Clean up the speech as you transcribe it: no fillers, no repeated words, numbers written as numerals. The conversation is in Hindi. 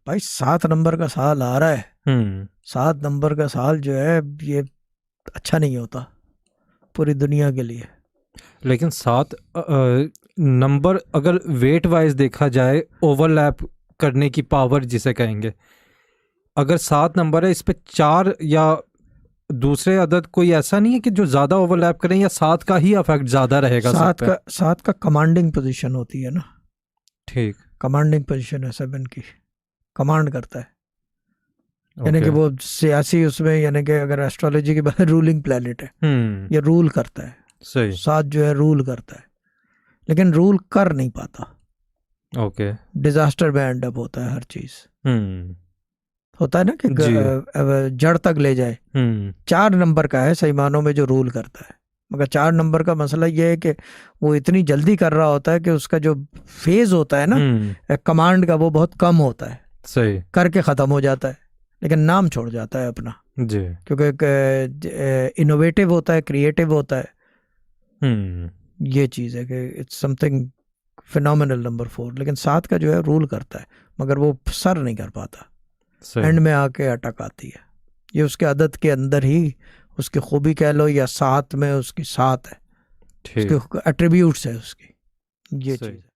भाई 7 नंबर का साल आ रहा है। 7 नंबर का साल जो है ये अच्छा नहीं होता पूरी दुनिया के लिए। लेकिन 7 नंबर अगर वेट वाइज देखा जाए, ओवरलैप करने की पावर जिसे कहेंगे, अगर 7 नंबर है, इस पे 4 या दूसरे अदद कोई ऐसा नहीं है कि जो ज्यादा ओवरलैप करें, या 7 का ही इफेक्ट ज्यादा रहेगा सब पे? 7 का कमांडिंग पोजीशन होती है ना। ठीक। कमांडिंग पोजीशन है 7 की, कमांड करता है। यानी कि ओके। वो सियासी उसमें, यानी कि अगर एस्ट्रोलॉजी की बात, रूलिंग प्लेनेट है, ये रूल करता है। सही। 7 जो है रूल करता है, लेकिन रूल कर नहीं पाता। ओके। डिजास्टर में एंड अप होता है हर चीज। होता है ना कि जी। जड़ तक ले जाए। 4 नंबर का है सही मानों में जो रूल करता है, मगर 4 नंबर का मसला ये है कि वो इतनी जल्दी कर रहा होता है कि उसका जो फेज होता है ना कमांड का, वो बहुत कम होता है। सही। करके ख़त्म हो जाता है, लेकिन नाम छोड़ जाता है अपना, जी। क्योंकि इनोवेटिव होता है, क्रिएटिव होता है। ये चीज़ है कि इट्स समथिंग फिनोमिनल नंबर 4। लेकिन 7 का जो है रूल करता है, मगर वो सर नहीं कर पाता, सही। एंड में आके अटक आती है। ये उसके अदद के अंदर ही उसकी खूबी कह लो, या साथ में उसकी साथ है, ठीक। उसके एट्रीब्यूट्स है उसकी, ये सही। चीज़ है।